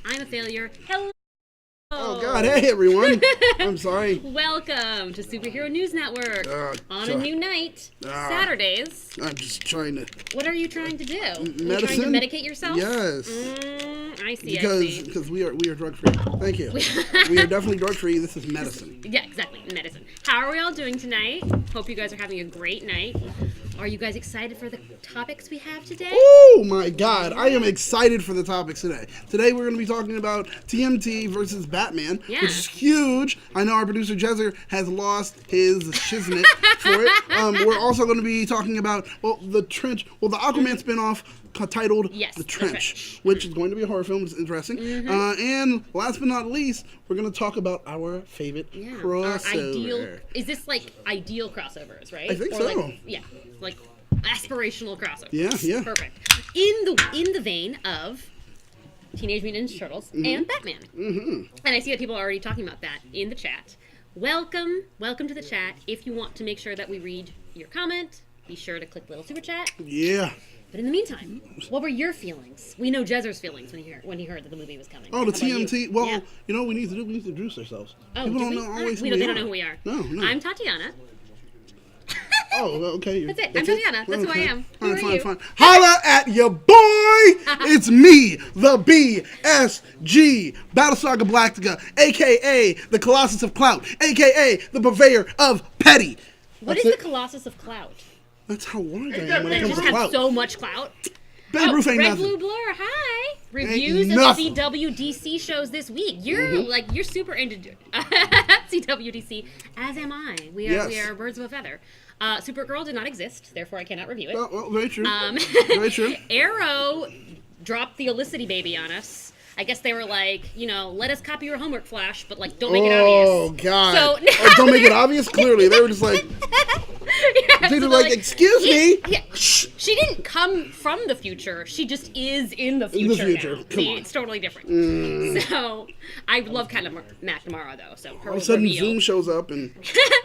I'm a failure. Hello. Oh, God. Hey, everyone. I'm sorry. Welcome to Superhero News Network. On a new night, Saturdays. I'm just trying to... What are you trying to do? Medicine? Are you trying to medicate yourself? Yes. I see, Because we are drug-free. Thank you. We are definitely drug-free. This is medicine. Yeah, exactly. Medicine. How are we all doing tonight? Hope you guys are having a great night. Are you guys excited for the topics we have today? Oh, my God. I am excited for the topics today. Today, we're going to be talking about TMT versus Batman, which is huge. I know our producer, Jezer, has lost his shiznit for it. We're also going to be talking about, the Aquaman spinoff titled The Trench, which is going to be a horror film. It's interesting. And last but not least, we're going to talk about our favorite crossover. Is this like ideal crossovers, right? I think so. Like aspirational crossovers. Yeah. Perfect. In the vein of Teenage Mutant Ninja Turtles and Batman. And I see that people are already talking about that in the chat. Welcome to the chat. If you want to make sure that we read your comment, be sure to click the little super chat. Yeah. But in the meantime, what were your feelings? We know Jezer's feelings when he heard that the movie was coming. Oh, the TMT. Well, you know what we need to do? We need to introduce ourselves. Oh, people don't know always who we are. They don't know who we are. No. I'm Tatiana. Oh, okay. That's it. I'm Tatiana. That's who I am. Who are you? Fine. Holla at your boy! It's me, the BSG, Battlestar Galactica, a.k.a. the Colossus of Clout, a.k.a. the purveyor of petty. What is the Colossus of Clout? That's how large I am when it comes to have clout. So much clout. Babe Ruth ain't Red, nothing. Blue, Blur, hi. Reviews of CW DC shows this week. You're super into CW DC, as am I. We are birds of a feather. Supergirl did not exist, therefore I cannot review it. Well, very true. Very true. Arrow dropped the Olicity baby on us. I guess they were like, let us copy your homework, Flash, but don't make it obvious. Oh, God. Don't make it obvious? Clearly. They were just like... they were like, excuse me. Yeah, she didn't come from the future. She just is in the future now. It's totally different. So, I love kind of McNamara, though. So her all of a sudden, reveal, Zoom shows up and...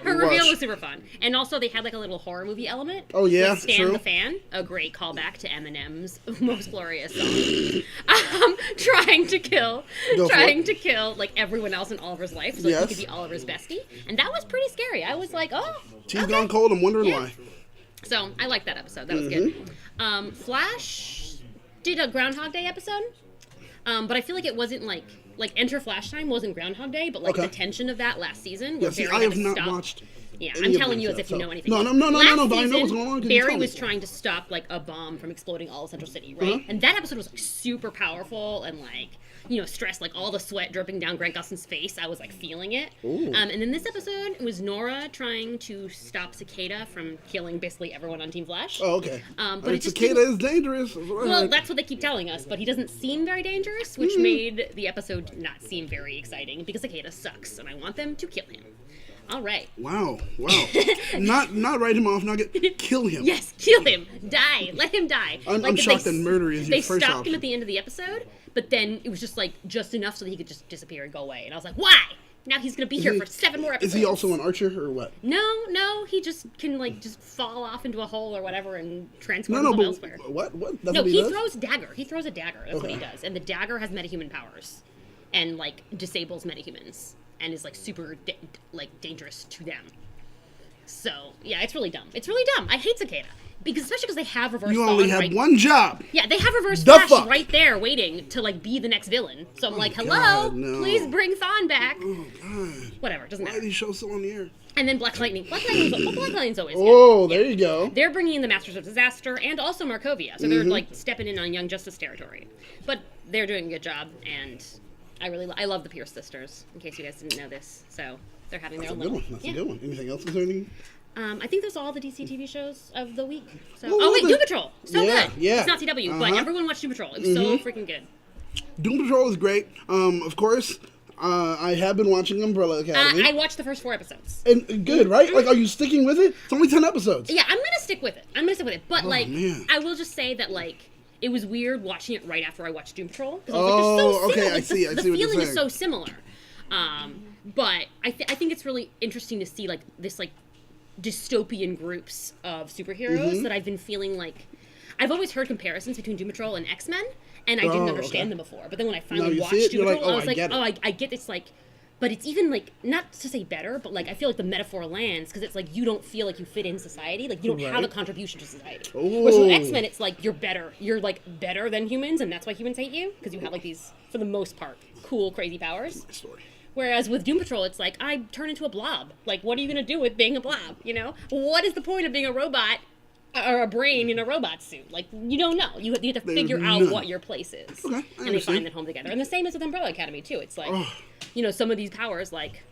her reveal was super fun. And also, they had like a little horror movie element. Oh, yeah, with Stan the Fan. A great callback to Eminem's Most Glorious Song. Trying to kill like everyone else in Oliver's life so he could be Oliver's bestie. And that was pretty scary. I was like, Tea's gone cold. I'm wondering why. So I liked that episode. That was good. Flash did a Groundhog Day episode, but I feel like it wasn't like Enter Flash Time wasn't Groundhog Day, but the tension of that last season. I have not watched. Yeah, I'm telling you as if you know anything. No, but I know what's going on. Barry was trying to stop like a bomb from exploding all of Central City, right? And that episode was like super powerful and like stress, like all the sweat dripping down Grant Gustin's face. I was like feeling it. And then this episode it was Nora trying to stop Cicada from killing basically everyone on Team Flash. Oh, okay. But Cicada is dangerous. Well, that's what they keep telling us, but he doesn't seem very dangerous, which made the episode not seem very exciting because Cicada sucks, and I want them to kill him. All right. Wow. not write him off. Kill him. Yes, kill him. Die. Let him die. I'm shocked that murder is your first option. They stopped him at the end of the episode, but then it was just enough so that he could just disappear and go away. And I was like, why? Now he's going to be here for 7 more episodes. Is he also an archer or what? No. He just can just fall off into a hole or whatever and transform himself elsewhere. What? That's no, what he throws dagger. He throws a dagger. That's what he does. And the dagger has metahuman powers and disables metahumans. And is super dangerous to them. So yeah, it's really dumb. I hate Cicada especially because they have reverse. You only have one job. Yeah, they have reverse Flash right there, waiting to be the next villain. So I'm hello, please bring Thawne back. Oh God. Whatever, doesn't matter. Why are these shows still on the air? And then Black Lightning. Black Lightning's always good. Oh, there you go. They're bringing in the Masters of Disaster and also Markovia, so they're stepping in on Young Justice territory. But they're doing a good job, and I love the Pierce sisters, in case you guys didn't know this. So they're having their own little... That's a good one. Anything else concerning? I think that's all the DC TV shows of the week. So, Doom Patrol. So good. Yeah. It's not CW, but everyone watched Doom Patrol. It was so freaking good. Doom Patrol is great. Of course, I have been watching Umbrella Academy. I watched the first 4 episodes. And good, right? Are you sticking with it? It's only 10 episodes. Yeah, I'm going to stick with it. But, I will just say that, it was weird watching it right after I watched Doom Patrol. Okay, I see. The feeling is so similar. But I think it's really interesting to see, this, dystopian groups of superheroes that I've been feeling I've always heard comparisons between Doom Patrol and X-Men, and I didn't understand them before. But then when I finally watched Doom Patrol, I was like, I get it's like, but it's even like, not to say better, but like I feel like the metaphor lands because it's like you don't feel like you fit in society, like you don't have a contribution to society. Whereas with X-Men, it's like you're better, like better than humans, and that's why humans hate you because you have like these, for the most part, cool, crazy powers. My story. Whereas with Doom Patrol, it's like, I turn into a blob. Like, what are you going to do with being a blob, you know? What is the point of being a robot or a brain in a robot suit? Like, you don't know. You have to figure out what your place is. Okay, and they find that home together. And the same as with Umbrella Academy, too. It's like, you know, some of these powers, like...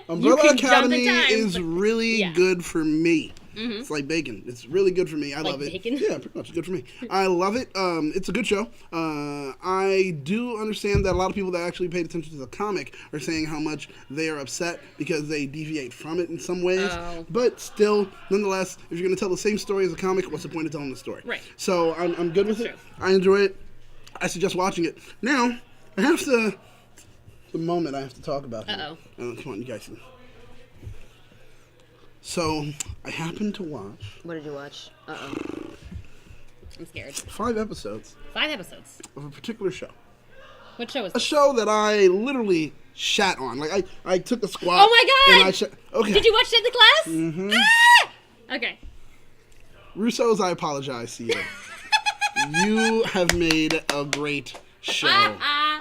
Umbrella Academy is really good for me. It's like bacon. It's really good for me. I love it. Bacon? Yeah, pretty much. It's good for me. I love it. It's a good show. I do understand that a lot of people that actually paid attention to the comic are saying how much they are upset because they deviate from it in some ways. But still, nonetheless, if you're going to tell the same story as a comic, what's the point of telling the story? Right. So I'm good with it. I enjoy it. I suggest watching it. Now, I have to... The moment I have to talk about it. Come on, you guys. So, I happened to watch... What did you watch? I'm scared. 5 episodes. 5 episodes? Of a particular show. What show was this? A show that I literally shat on. Like, I took a squat. Oh my god! And okay. Did you watch Deadly Class? Mm-hmm. Ah! Okay. Russo's, I apologize to you. You have made a great show.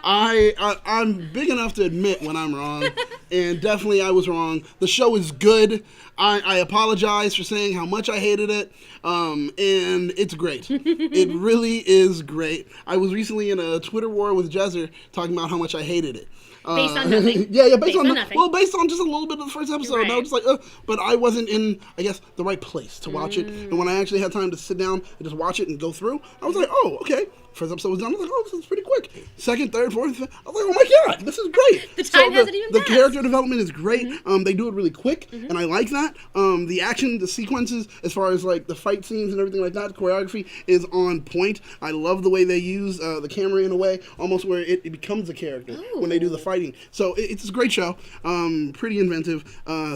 I'm big enough to admit when I'm wrong, and definitely I was wrong. The show is good. I apologize for saying how much I hated it, and it's great. It really is great. I was recently in a Twitter war with Jezzer talking about how much I hated it. Based on nothing. Yeah, based on nothing. Well, based on just a little bit of the first episode. And I was just like, but I wasn't in, I guess, the right place to watch it. And when I actually had time to sit down and just watch it and go through, I was like, oh, okay. First episode was done. I was like, oh, this is pretty quick. Second, third, fourth, fifth. I was like, oh my god, this is great. The time hasn't even The passed. character development is great. They do it really quick, and I like that. The action, the sequences, as far as like the fight scenes and everything like that, the choreography is on point. I love the way they use the camera in a way, almost where it becomes a character when they do the fighting. So it's a great show. Pretty inventive.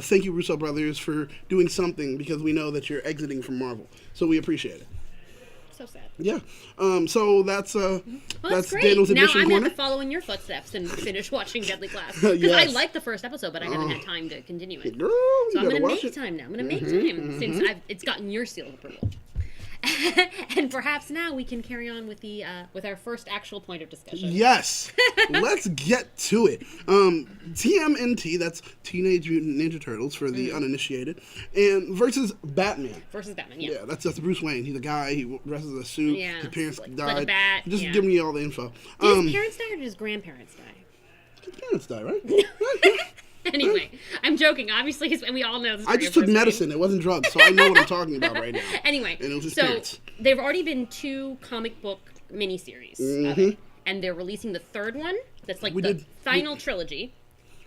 Thank you, Russo brothers, for doing something because we know that you're exiting from Marvel. So we appreciate it. So sad. Yeah. So that's great. Daniel's Now admission I'm corner. going to follow in your footsteps and finish watching Deadly Class. Because I liked the first episode, but I haven't had time to continue it. Girl, so I'm going to make time now. I'm going to make time since it's gotten your seal of approval. And perhaps now we can carry on with the with our first actual point of discussion. Yes, let's get to it. TMNT, that's Teenage Mutant Ninja Turtles for the uninitiated, and versus Batman. Yeah. Yeah, that's Bruce Wayne. He's a guy. He dresses a suit. Yeah, his parents like died. a bat. Just giving you all the info. Did his parents die or did his grandparents die? His parents died, right? Anyway, I'm joking. Obviously, and we all know this. I just took medicine. It wasn't drugs, so I know what I'm talking about right now. Anyway, and it was his so parents. There have already been 2 comic book miniseries of it, and they're releasing the 3rd one. That's like the final trilogy.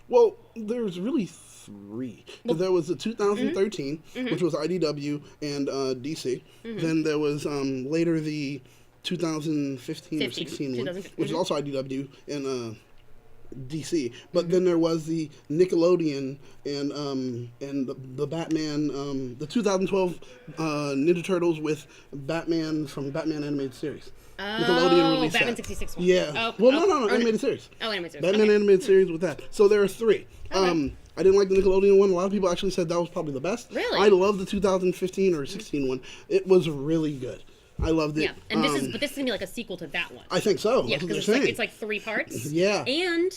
Well, there's really 3. There was the 2013, which was IDW and DC. Then there was later the 2015 or 16 one, which is also IDW and DC. But then there was the Nickelodeon and the Batman, the 2012 Ninja Turtles with Batman from Batman Animated Series. Nickelodeon released Batman that. 66 one. Yeah. No, animated series. Oh, animated series. Batman animated series with that. So there are 3. I didn't like the Nickelodeon one. A lot of people actually said that was probably the best. Really? I love the 2015 or 16 one. It was really good. I loved it. Yeah, and this is gonna be like a sequel to that one. I think so. Yeah, because it's like 3 parts. Yeah. And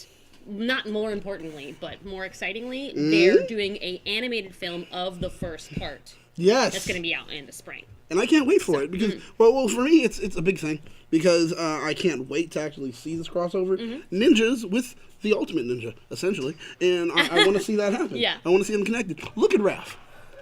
not more importantly, but more excitingly, they're doing a animated film of the first part. Yes. That's gonna be out in the spring. And I can't wait for it because, well, for me, it's a big thing because I can't wait to actually see this crossover. Ninjas with the Ultimate Ninja, essentially, and I want to see that happen. Yeah. I want to see them connected. Look at Raph.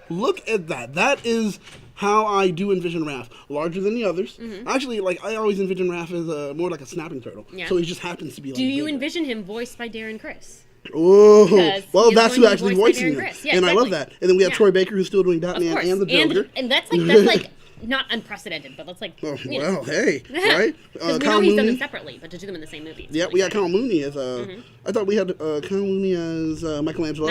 Look at that. That is how I do envision Raph. Larger than the others. Actually, like, I always envision Raph as more like a snapping turtle. Yeah. So he just happens to be like Do you bigger. envision him voiced by Darren Criss? Oh, well, that's who actually voicing him. Yeah, and exactly. I love that. And then we have Troy Baker, who's still doing Batman and the Joker. And that's like not unprecedented, but that's like. Oh, well, hey, right? Because we know he's done them separately, but to do them in the same movie. Yeah, we got Kyle Mooney as I thought we had Kyle Mooney as Michelangelo.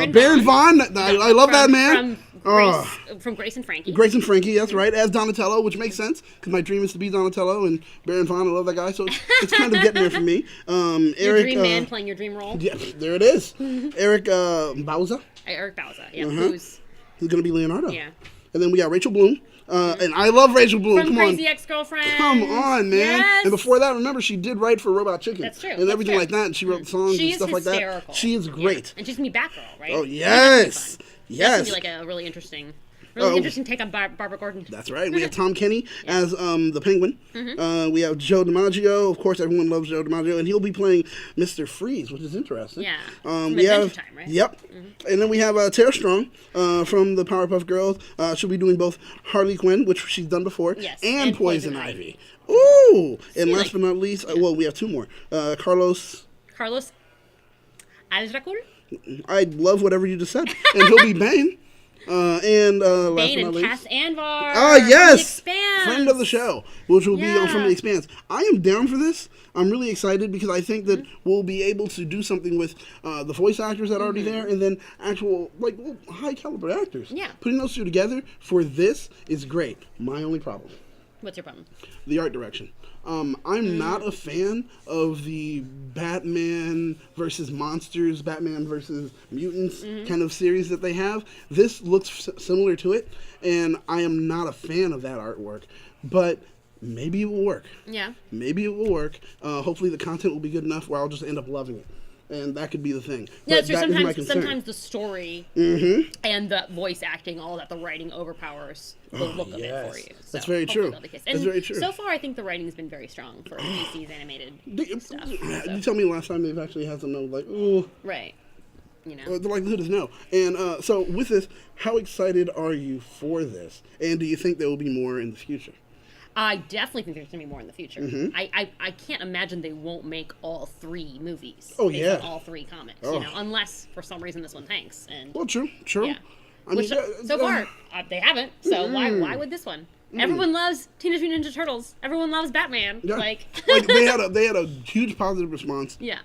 Baron Vaughn. I love that man. From Grace and Frankie. Grace and Frankie, that's right, as Donatello, which makes sense because my dream is to be Donatello, and Baron Vaughn, I love that guy, so it's kind of getting there for me. Your Eric, dream man playing your dream role. Yeah, there it is. Eric Bauza. Eric Bauza, yeah, who's going to be Leonardo. Yeah. And then we got Rachel Bloom. And I love Rachel Bloom. From Crazy Ex-Girlfriend. Come on, man. Yes. And before that, remember, she did write for Robot Chicken. That's true. And everything like that. And she wrote songs and stuff hysterical. like that. She is great. Yeah. And she's going to be Batgirl, right? Oh, yes. Yes. That's going to be like a really interesting take on Barbara Gordon. That's right. We have Tom Kenny as the Penguin. We have Joe DiMaggio. Of course, everyone loves Joe DiMaggio. And he'll be playing Mr. Freeze, which is interesting. Yeah. We have Time, right? Yep. And then we have Tara Strong from the Powerpuff Girls. She'll be doing both Harley Quinn, which she's done before, and Poison Ivy. Ooh! And last but not least, well, we have two more. Carlos Aldracul? I love whatever you just said. And he'll be Bane. And Bane and Cass Anvar. Yes, friend of the show, which will be from The Expanse. I am down for this. I'm really excited because I think that we'll be able to do something with the voice actors that are already there, and then actual high caliber actors. Yeah, putting those two together for this is great. My only problem. What's your problem? The art direction. I'm not a fan of the Batman versus monsters, Batman versus mutants kind of series that they have. This looks similar to it, and I am not a fan of that artwork. But maybe it will work. Yeah. Maybe it will work. Hopefully the content will be good enough where I'll just end up loving it. And that could be the thing. Yeah, so sometimes the story and the voice acting, all that, the writing overpowers the look of it for you. So that's very true. That's very true. So far, I think the writing has been very strong for DC's animated stuff. So. You tell me last time they've actually had some ooh. Right. You know. The likelihood is no. And so with this, how excited are you for this? And do you think there will be more in the future? I definitely think there's going to be more in the future. I can't imagine they won't make all three movies. Oh, based on all three comics, unless for some reason this one tanks. And well, true. Yeah. I mean, so far they haven't. So why would this one? Everyone loves Teenage Mutant Ninja Turtles. Everyone loves Batman. Yeah. They had a huge positive response. Yeah.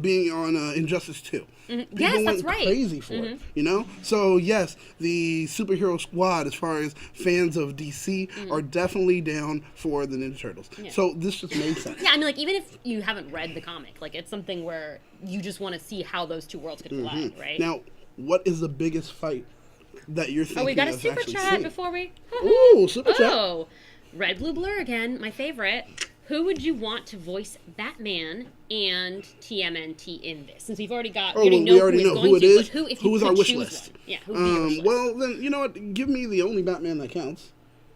Being on Injustice 2. Yes, that's right. Crazy for it, you know? So, yes, the superhero squad, as far as fans of DC, are definitely down for the Ninja Turtles. Yeah. So, this just made sense. Yeah, I mean, even if you haven't read the comic, it's something where you just want to see how those two worlds could collide, right? Now, what is the biggest fight that you're thinking of? We got a super chat before we... Ooh, super chat. Oh, Red Blue Blur again, my favorite. Who would you want to voice Batman and TMNT in this? Since we've already got, we already know who it is. Who is our wish list? One. Yeah, who would be your wish list? Well, then, you know what? Give me the only Batman that counts.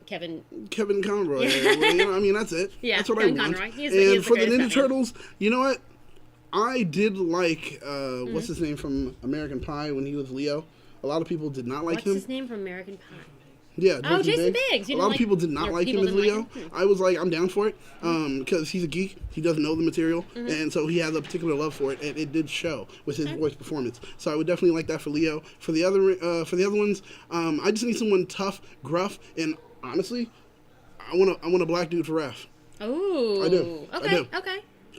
Kevin Conroy. I mean, that's it. Yeah, that's what Kevin I want. Conroy. And for the Ninja Turtles, you know what? I did like, what's his name from American Pie when he was Leo? A lot of people did not like him. What's his name from American Pie? Yeah, Jason Biggs. A lot of people did not like him as Leo. I was like, I'm down for it because he's a geek. He doesn't know the material, and so he has a particular love for it, and it did show with his voice performance. So I would definitely like that for Leo. For the other ones, I just need someone tough, gruff, and honestly, I want a black dude for Raph. Oh, I do.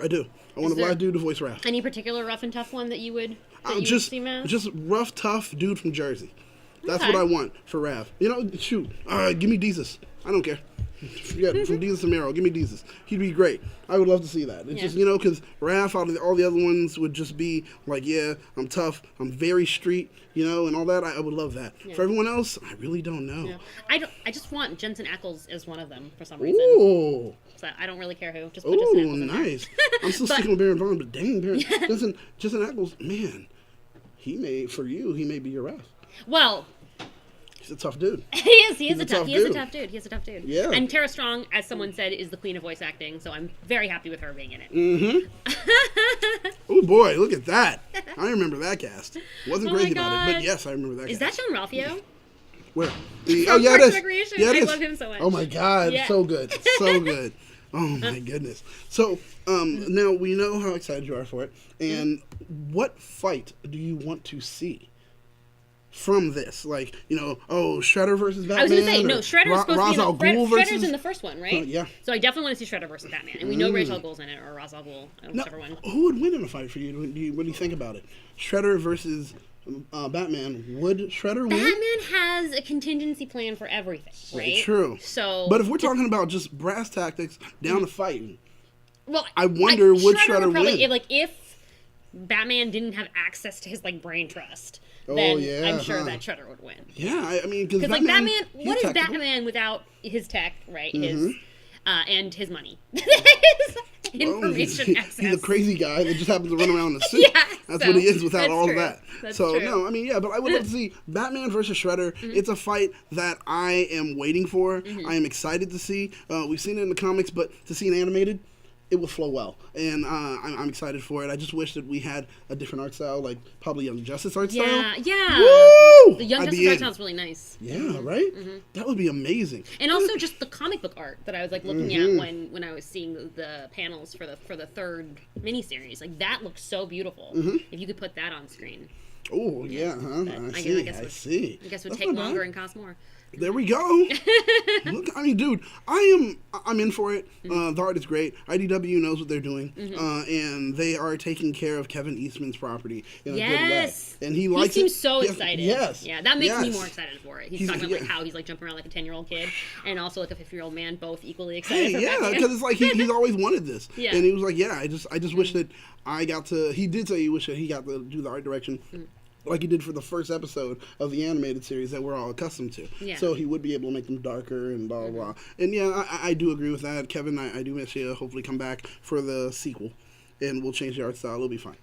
I do. I want a black dude to voice Raph. Any particular rough and tough one that you would? Just rough, tough dude from Jersey. That's what I want for Rav. You know, shoot. Give me Jesus. I don't care. Forget from Jesus to Mero. Give me Jesus. He'd be great. I would love to see that. It's just, because Raph out of all the other ones would just be like, yeah, I'm tough. I'm very street, and all that. I would love that. Yeah. For everyone else, I really don't know. Yeah. I just want Jensen Ackles as one of them for some reason. Ooh. So I don't really care who. Just put Jensen Ackles in nice. I'm still sticking with Baron Vaughn, but dang, Jensen Ackles, man, he may be your Raph. Well, he's a tough dude. He is a tough dude. Yeah. And Tara Strong, as someone said, is the queen of voice acting, so I'm very happy with her being in it. Oh boy, look at that. I remember that cast. Wasn't crazy about it, but yes, I remember that cast. Is that John Ralphio? Where? It is. Yeah, I love him so much. Oh my god, so good. So good. Oh my goodness. So, now we know how excited you are for it, and what fight do you want to see from this? Like, Shredder versus Batman. I was going to say, no, Shredder's supposed to be Shredder's in the first one, right? Yeah. So I definitely want to see Shredder versus Batman. And we know Ra's al Ghul's in it, or Ra's al Ghul, whichever one. Who would win in a fight for you? What do you think about it? Shredder versus Batman. Would Shredder win? Batman has a contingency plan for everything, right? True. So, but if we're talking about just brass tactics down to fighting, well, I wonder would Shredder probably win? If Batman didn't have access to his brain trust, then I'm sure that Shredder would win. Yeah, I mean, because Batman, what is Batman without his tech, right? His and his money. Information access. He's a crazy guy that just happens to run around in a suit. That's what he is without all of that. That's so, true. no, I mean, but I would love to see Batman versus Shredder. It's a fight that I am waiting for. I am excited to see. We've seen it in the comics, but to see it animated, it will flow well. And I'm excited for it. I just wish that we had a different art style, like probably Young Justice art style. Yeah. Woo! The Young Justice art style is really nice. Yeah, right? That would be amazing. And also just the comic book art that I was looking at when I was seeing the panels for the third miniseries. That looks so beautiful. If you could put that on screen. Oh, yeah, huh? I see. I guess it would take longer and cost more. There we go. Look, I mean, dude, I'm in for it. The art is great. IDW knows what they're doing, and they are taking care of Kevin Eastman's property in a good way. And he likes it. He seems so excited. Yes. Yeah, that makes me more excited for it. He's talking about how he's jumping around like a 10-year-old kid, and also a 50-year-old man, both equally excited. Because it's he's always wanted this, and he was like, I just wish that I got to. He did say he wished that he got to do the art direction. Like he did for the first episode of the animated series that we're all accustomed to. Yeah. So he would be able to make them darker and blah, blah, blah. And I do agree with that. Kevin, I do miss you. Hopefully come back for the sequel. And we'll change the art style. It'll be fine.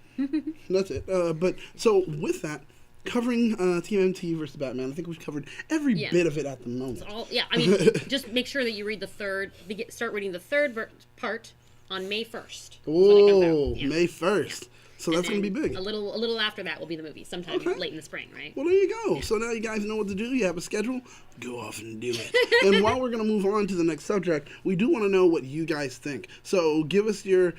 That's it. But so with that, covering TMNT versus Batman, I think we've covered every bit of it at the moment. I mean, just make sure that you read start reading the third part on May 1st. Oh, May 1st. So that's going to be big. A little after that will be the movie, sometime late in the spring, right? Well, there you go. So now you guys know what to do. You have a schedule. Go off and do it. And while we're going to move on to the next subject, we do want to know what you guys think. So give us your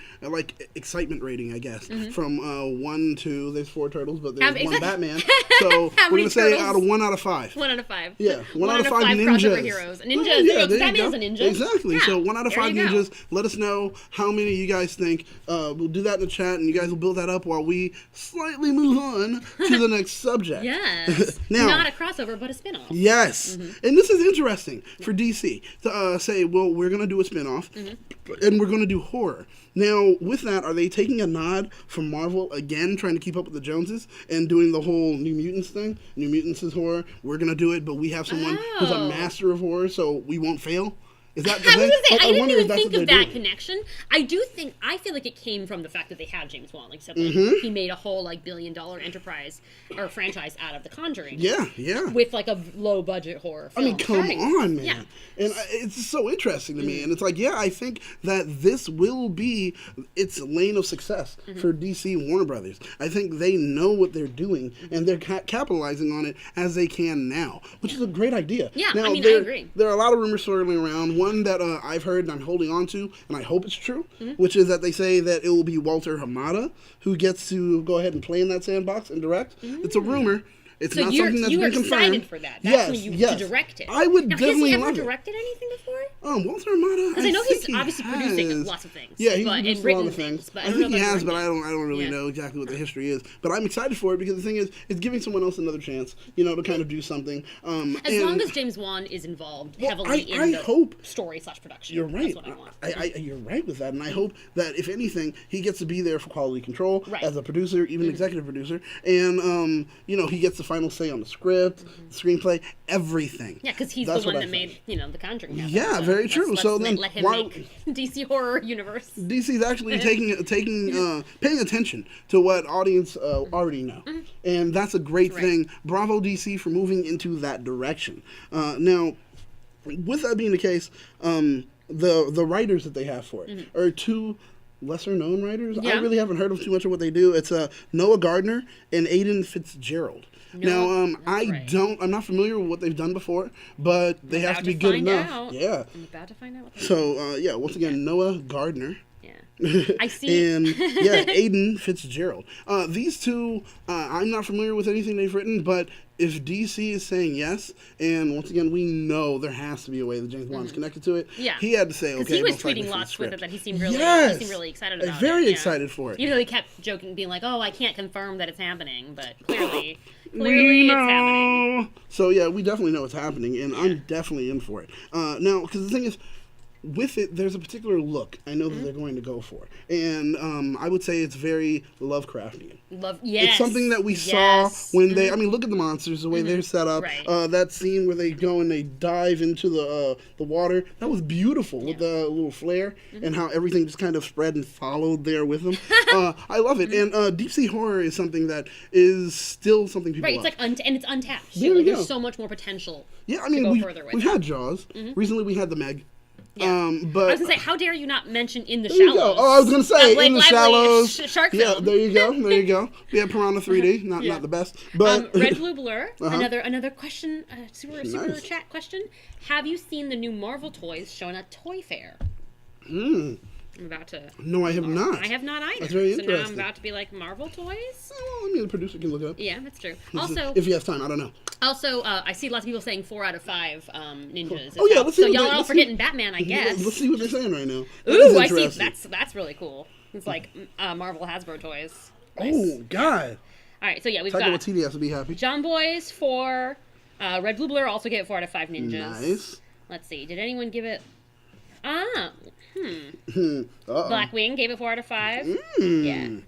excitement rating, I guess, from 1 to there's 4 turtles, but there's 1 Batman. So we're going to say out of 1 out of 5. 1 out of 5. Yeah, 1 out of 5 ninjas. Crossover heroes. Ninjas. Batman's a ninja. Exactly. So 1 out of 5 ninjas. Let us know how many you guys think. We'll do that in the chat, and you guys will build that up while we slightly move on to the next subject. Yes. Now, not a crossover, but a spinoff. Yes. And this is interesting for DC to say, well, we're going to do a spinoff, and we're going to do horror. Now, with that, are they taking a nod from Marvel again, trying to keep up with the Joneses, and doing the whole New Mutants thing? New Mutants is horror. We're going to do it, but we have someone who's a master of horror, so we won't fail? Is that the thing? I didn't even think of that connection. I feel like it came from the fact that they have James Wan. He made a whole billion-dollar enterprise or franchise out of The Conjuring. Yeah. With a low-budget horror film. I mean, come on, man. Yeah. And it's so interesting to me. And it's I think that this will be its lane of success for DC and Warner Brothers. I think they know what they're doing, and they're capitalizing on it as they can now, which is a great idea. Yeah, now, I agree. There are a lot of rumors swirling around. One that I've heard and I'm holding on to, and I hope it's true, which is that they say that it will be Walter Hamada who gets to go ahead and play in that sandbox and direct. It's a rumor. It's not something that's been confirmed. Excited for that. That's when you to direct it. I would definitely love it. Has he ever directed anything before? Walter Hamada. Because I know he's obviously producing lots of things. Yeah, he's produced a lot of things. I think he has, but I don't really know exactly what the history is. But I'm excited for it because the thing is, it's giving someone else another chance, to kind of do something. As long as James Wan is involved heavily in the story/production. You're right. That's what I want. You're right with that, and I hope that if anything, he gets to be there for quality control as a producer, even executive producer, and he gets the final say on the script. Screenplay, everything. Yeah, because he's the one that made, The Conjuring happen. Yeah, very true. So then, let him make DC horror universe. DC's actually paying attention to what audience already know, and that's a great thing. Bravo DC for moving into that direction. Now, with that being the case, the writers that they have for it are 2 lesser-known writers. I really haven't heard of too much of what they do. It's Noah Gardner and Aidan Fitzgerald. I'm not familiar with what they've done before, but they have to be good enough. Yeah. I'm about to find out what So, once again, Noah Gardner I see. And yeah, Aiden Fitzgerald. These two, I'm not familiar with anything they've written, but if DC is saying yes, and once again, we know there has to be a way that James Bond is connected to it. Yeah. He had to say, okay, he was most likely tweeting for the lots with script. it that he seemed really, excited about very it. excited for it. Even though he kept joking, being like, "Oh, I can't confirm that it's happening," but clearly We it's know. happening. So yeah, we definitely know it's happening, and I'm definitely in for it. Now, because the thing is, with it, there's a particular look I know that they're going to go for, and I would say it's very Lovecraftian. Yes. It's something that we saw when they. I mean, look at the monsters, the way they're set up. Right. That scene where they go and they dive into the water. That was beautiful with the little flare and how everything just kind of spread and followed there with them. I love it, and deep sea horror is something that is still something people love. It's like and it's untapped. There you go. There's so much more potential. Yeah, I mean, we've had Jaws. Recently, we had The Meg. Yeah. But I was gonna say, how dare you not mention In the there you Shallows? go. Oh, I was gonna say Blake In the Lively Shallows. Shark Yeah, film. there you go. There you go. We had Piranha 3D. Not the best, but Red Blue Blur. Another question. Super Nice. chat question. Have you seen the new Marvel toys shown at Toy Fair? I'm about to. No, I have not. I have not either. That's very so now I'm interesting. about to be like, Marvel toys? Well, I mean, the producer can look it up. Yeah, that's true. Also, if he has time, I don't know. Also, I see lots of people saying 4 out of 5 ninjas. Oh yeah, let's see. So y'all are all forgetting Batman, I guess. Let's see what they're saying right now. Ooh, I see. That's really cool. It's like Marvel Hasbro toys. Nice. Oh God. All right, so yeah, we've Taika got Waititi has to be happy. John Boys 4, Red Blue Blur also get 4 out of 5 ninjas. Nice. Let's see. Did anyone give it? Uh-oh. Blackwing gave it 4 out of 5. Yeah.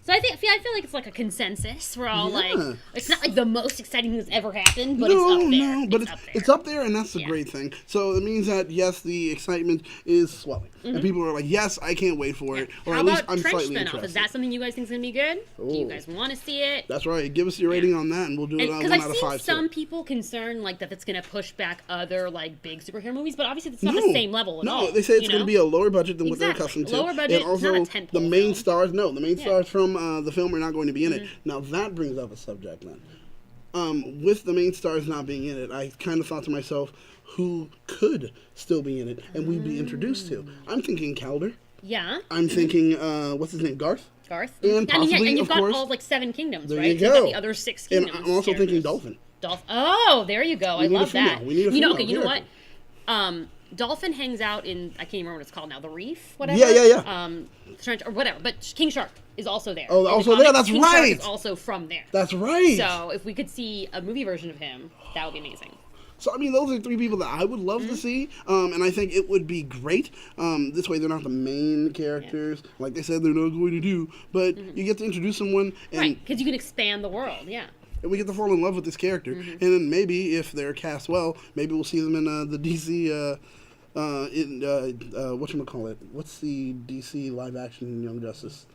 So I feel like it's like a consensus. We're all like, it's not like the most exciting thing that's ever happened, but it's up there. No, but it's up there, and that's the great thing. So it means that yes, the excitement is swelling, and people are like, yes, I can't wait for it. Or How at least about I'm Trench slightly spinoff? interested. Is that something you guys think is gonna be good? Do you Oh. guys want to see it? That's right. Give us your rating on that, and we'll do it on 1 Because out I've of seen 5. some people concerned like that it's gonna push back other like big superhero movies, but obviously it's not the same level at all. No, they say it's going to be a lower budget than what they're Exactly. accustomed to. Lower budget, and also not a tentpole the main film. stars. No, the main stars from the film are not going to be in it. Now that brings up a subject then. With the main stars not being in it, I kind of thought to myself, who could still be in it and we'd be introduced to? I'm thinking Calder. Yeah. I'm thinking, what's his name, Garth? Garth. And possibly, and you've of got course, all like 7 kingdoms, there right? you So you've go. got the other 6 And kingdoms. I'm also thinking Dolphin. Oh, there you go. I need a love that. female. We need a female Okay, you know what? character. Dolphin hangs out in, I can't even remember what it's called now, the Reef, whatever. Yeah. Trench or whatever. But King Shark is also there. Oh, In the also there? comics, That's King Shark right. is also from there. That's right. So if we could see a movie version of him, that would be amazing. So, I mean, those are 3 people that I would love to see, and I think it would be great. This way, they're not the main characters, like they said they're not going to do, but you get to introduce someone, and, Right, because you can expand the world, yeah. and we get to fall in love with this character. And then maybe, if they're cast well, maybe we'll see them in the DC, whatchamacallit? What's the DC live-action Young Justice?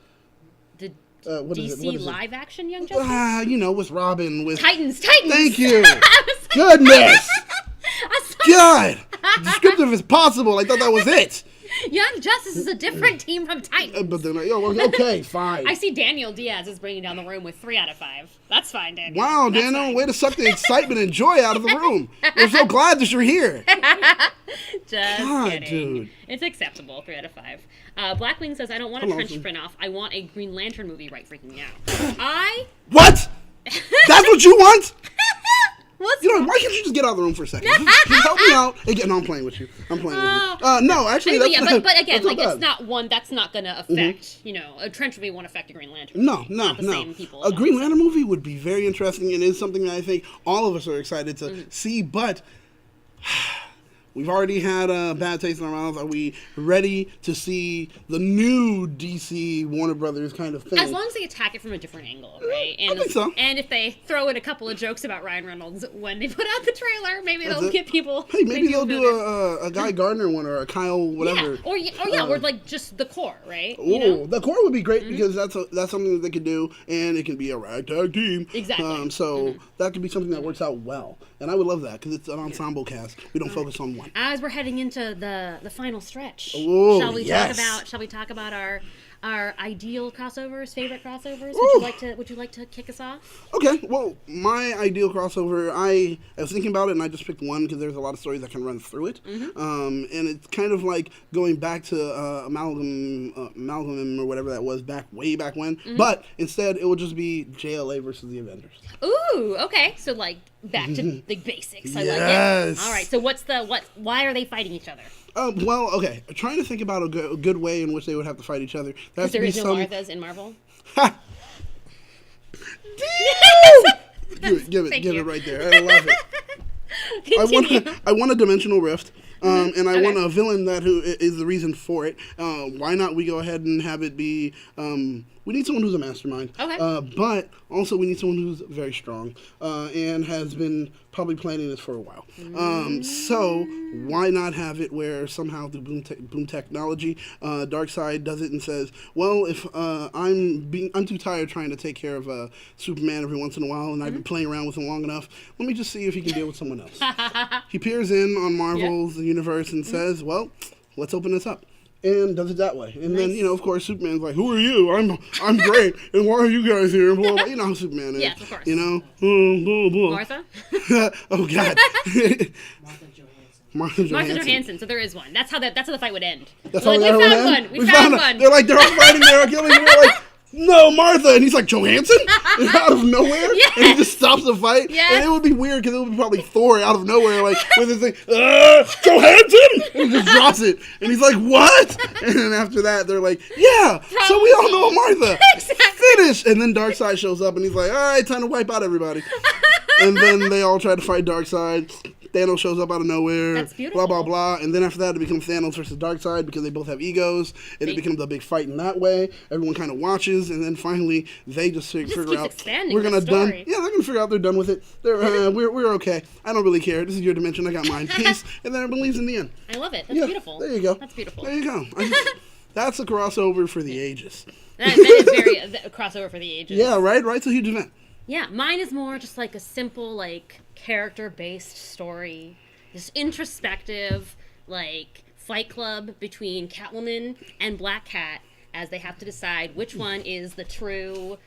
The What is it? What DC is it? live-action Young Justice? With Robin, with... Titans! Thank you! Goodness! God! Descriptive as possible. I thought that was it. Young Justice is a different team from Titans. But then, okay, fine. I see Daniel Diaz is bringing down the room with 3 out of 5. That's fine, Daniel. Wow, That's Daniel, fine. way to suck the excitement and joy out of the room. We're so glad that you're here. Just God, kidding. dude. It's acceptable, 3 out of 5. Blackwing says, I don't want a Hello, Trench sir. spinoff. I want a Green Lantern movie right freaking now. What? That's what you want? What's You know, why can't you just get out of the room for a second? Just help me out. Again, no, I'm playing with you. No, actually, Anyway, that's but again, that's not like it's bad. not one that's not gonna affect. You know, a Trench movie won't affect a Green Lantern. No, movie. no, Not the no. Same people A Green Lantern movie would be very interesting and is something that I think all of us are excited to see, but we've already had a bad taste in our mouths. Are we ready to see the new DC Warner Brothers kind of thing? As long as they attack it from a different angle, right? I think so. And if they throw in a couple of jokes about Ryan Reynolds when they put out the trailer, maybe they'll it. get people. Hey, maybe they'll feel do good. a Guy Gardner one or a Kyle whatever. Yeah, or like just the core, right? Ooh, You know? the core would be great because that's something that they could do, and it can be a ragtag team. Exactly. So that could be something that works out well, and I would love that because it's an ensemble cast. We don't focus on one. As we're heading into the final stretch, Oh, shall we yes. talk about our our ideal crossovers, favorite crossovers. Would you like to kick us off? Okay, well, my ideal crossover, I was thinking about it, and I just picked one because there's a lot of stories that can run through it. And it's kind of like going back to Amalgam or whatever that was way back when. But instead, it would just be JLA versus the Avengers. Ooh, okay. So back to the basics. I like it. All right. So why are they fighting each other? Well, okay. Trying to think about a good way in which they would have to fight each other. Because there is no Marthas in Marvel. Ha! Give it right there. I love it. I want a dimensional rift. And I want a villain who is the reason for it. Why not we go ahead and have it be... we need someone who's a mastermind. Okay. But also we need someone who's very strong and has been probably planning this for a while. So why not have it where somehow through boom technology, Darkseid does it and says, well, if I'm too tired trying to take care of Superman every once in a while, and I've been playing around with him long enough, let me just see if he can deal with someone else. He peers in on Marvel's universe and says, well, let's open this up. And does it that way. And then, of course, Superman's like, who are you? I'm great. And why are you guys here? Blah, blah. You know how Superman is. Yes, of course. Blah, blah, blah. Martha? Oh, God. Martha Johansson. So there is one. That's how the fight would end. That's how we found one. We found one. They're all fighting. They're killing. We're like, no, Martha. And he's like, Johansson? Out of nowhere? Yes. And he just stops the fight. Yes. And it would be weird because it would be probably Thor out of nowhere, like, with his thing, Johansson! And he just drops it. And he's like, what? And then after that, they're like, yeah, so we all know Martha. Exactly. Finish. And then Darkseid shows up and he's like, all right, time to wipe out everybody. And then they all try to fight Darkseid. Thanos shows up out of nowhere. That's beautiful. Blah, blah, blah. And then after that, it becomes Thanos versus Darkseid because they both have egos. And it becomes a big fight in that way. Everyone kind of watches. And then finally, they just figure out, we're going to done. Yeah, they're going to figure out they're done with it. They're we're okay. I don't really care. This is your dimension. I got mine. Peace. And then everyone leaves in the end. I love it. That's beautiful. There you go. That's beautiful. There you go. That's a crossover for the ages. That is very a crossover for the ages. Yeah, right? It's a huge event. Yeah, mine is more just like a simple, like, character-based story. This introspective, like, fight club between Catwoman and Black Cat as they have to decide which one is the true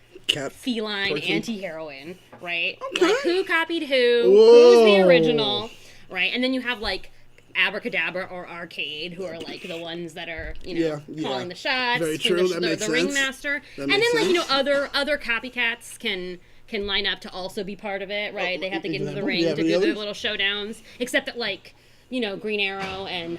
feline anti-heroine, right? Okay. Like, who copied who's the original, right? And then you have, like, Abracadabra or Arcade, who are like the ones that are, calling the shots. Very true. The ringmaster. And then, like, other copycats can line up to also be part of it, right? They have to get into the ring to do their little showdowns. Except that, like, Green Arrow and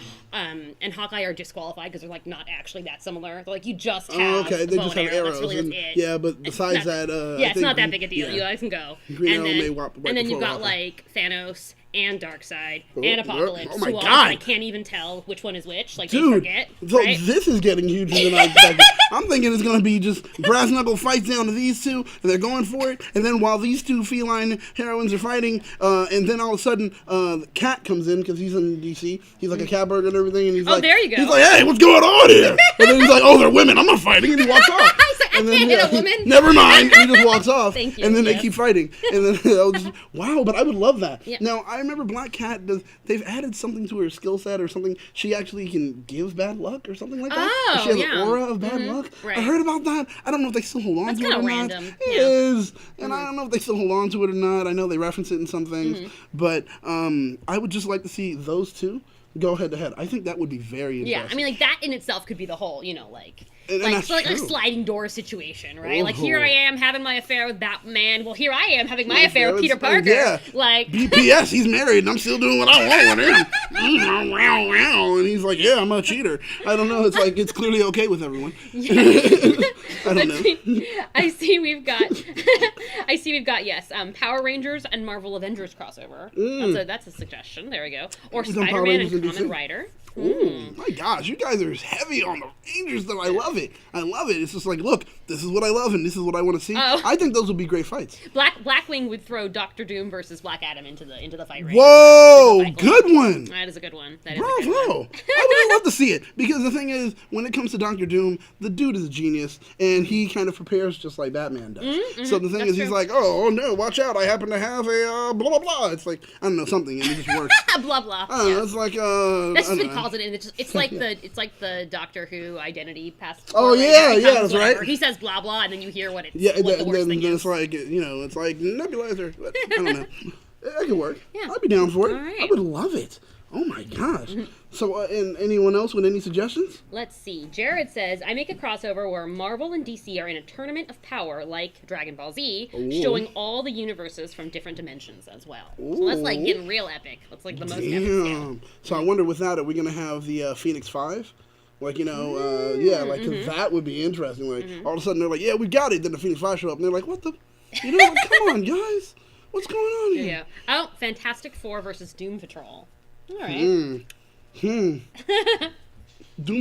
Hawkeye are disqualified because they're, like, not actually that similar. They're like, you just have they just have arrows. That's it. Yeah, but besides that, it's not that big a deal. You guys can go. Green Arrow may whop and then you've got like Thanos and Darkseid and Apocalypse. Oh my God! I can't even tell which one is which. Like, dude, they forget. So right? This is getting huger than I expected. I'm thinking it's gonna be just brass knuckle fights down to these two, and they're going for it. And then while these two feline heroines are fighting, and then all of a sudden, the Cat comes in because he's in DC. He's like a cat burger and everything, and he's like, there you go. He's like, hey, what's going on here? And then he's like, oh, they're women. I'm not fighting, and he walks off. I can't hit a woman. Never mind. And he just walks off. Thank you. And then they keep fighting. And then wow, but I would love that. Yeah. Now I remember Black Cat they've added something to her skill set or something. She actually can give bad luck or something like that. Oh, she has an aura of bad luck. Right. I heard about that. I don't know if they still hold on to it or random. not. It is. And I don't know if they still hold on to it or not. I know they reference it in some things. But I would just like to see those two go head to head. I think that would be very interesting. Yeah, I mean, like, that in itself could be the whole, like a sliding door situation, right? Oh. Like, here I am having my affair with Batman. Well, here I am having my affair with Peter Parker. Yeah. Like, BPS, he's married, and I'm still doing what I want with him. And he's like, yeah, I'm a cheater. I don't know. It's like, it's clearly okay with everyone. I don't know. I see we've got, yes, Power Rangers and Marvel Avengers crossover. That's a suggestion. There we go. Or Spider-Man and Kamen Rider. Oh my gosh, you guys are heavy on the Rangers though. I love it. It's just like, look, this is what I love and this is what I want to see. I think those would be great fights. Blackwing would throw Doctor Doom versus Black Adam into the fight ring. Whoa, good one. That is a good one. Bravo. I would really love to see it because the thing is, when it comes to Doctor Doom, the dude is a genius and he kind of prepares just like Batman does. So the thing is, he's like, oh no, watch out! I happen to have a blah blah blah. It's like, I don't know, something, and it just works. Blah blah. I don't know. It's like that's been called calls it in. It's like the Doctor Who identity passport. Oh yeah, that's right. He says blah blah, and then you hear what the worst thing is. It's like it's like nebulizer. I don't know. That could work. Yeah. I'd be down for it. All right. I would love it. Oh my gosh. So, and anyone else with any suggestions? Let's see. Jared says, I make a crossover where Marvel and DC are in a tournament of power, like Dragon Ball Z, showing all the universes from different dimensions as well. Ooh. So that's like getting real epic. That's like the most epic scale. So I wonder with that, are we going to have the Phoenix 5? Like, that would be interesting. Like, all of a sudden they're like, yeah, we got it. Then the Phoenix 5 show up and they're like, what the? Come on, guys. What's going on here? Yeah. Oh, Fantastic Four versus Doom Patrol. All right. Doom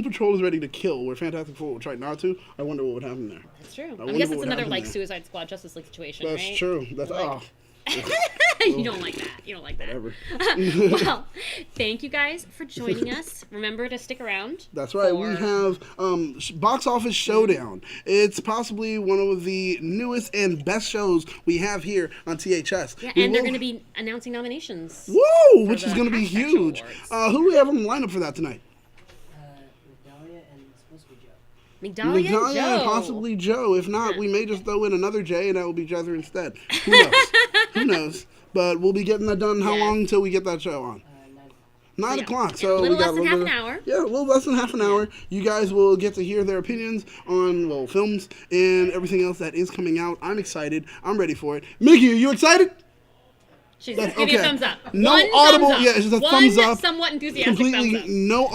Patrol is ready to kill, where Fantastic Four would try not to. I wonder what would happen there. That's true. I guess it's another like Suicide Squad, Justice League situation, That's right? true. That's You don't like that. You don't like that. Whatever. Well, thank you guys for joining us. Remember to stick around. That's right. We have Box Office Showdown. It's possibly one of the newest and best shows we have here on THS. Yeah, and they're going to be announcing nominations. Whoa, which is going to be huge. Awards. Who do we have on the lineup for that tonight? Migdalia and it's supposed to be Joe. Migdalia and possibly Joe. If not, we may just throw in another J and that will be Jether instead. Who knows? Who knows? But we'll be getting that done. How long until we get that show on? 9 o'clock. So a little we got less than half an hour. Yeah, a little less than half an hour. You guys will get to hear their opinions on, films and everything else that is coming out. I'm excited. I'm ready for it. Mickey, are you excited? Give me a thumbs up. No One audible. thumbs up. Yeah, it's just a thumbs up. Somewhat enthusiastic Completely thumbs up. no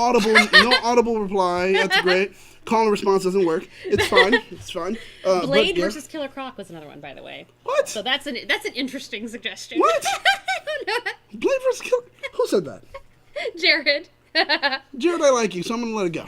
audible reply. That's great. Call and response doesn't work. It's fine. It's fine. Blade versus Killer Croc was another one, by the way. What? So that's an interesting suggestion. What? I don't know. Blade versus Killer. Who said that? Jared. Jared, I like you, so I'm gonna let it go.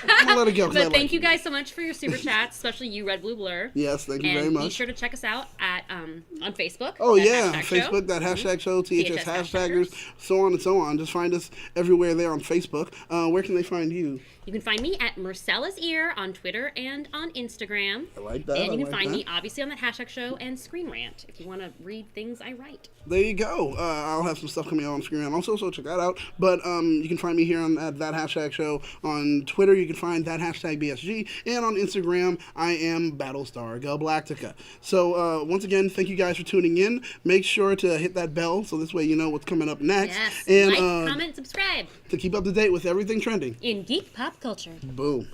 I'm gonna let it go. But thank you guys so much for your super chats, especially you, Red Blue Blur. Yes, thank you very And much. be sure to check us out at on Facebook. Oh yeah, Facebook, that hashtag show, THS hashtaggers, hashtaggers. so on and so on. Just find us everywhere there on Facebook. Where can they find you? You can find me at Marcella's Ear on Twitter and on Instagram. I like that. And you can find me obviously on that hashtag show and Screen Rant if you want to read things I write. There you go. I'll have some stuff coming out on Screen Rant also, so check that out. But you can find me here on at that hashtag show. On Twitter, you can find that hashtag BSG. And on Instagram, I am Battlestar Galactica. So once again, thank you guys for tuning in. Make sure to hit that bell so this way you know what's coming up next. Yes. And like, comment, subscribe. To keep up to date with everything trending In geek pop culture. Boom.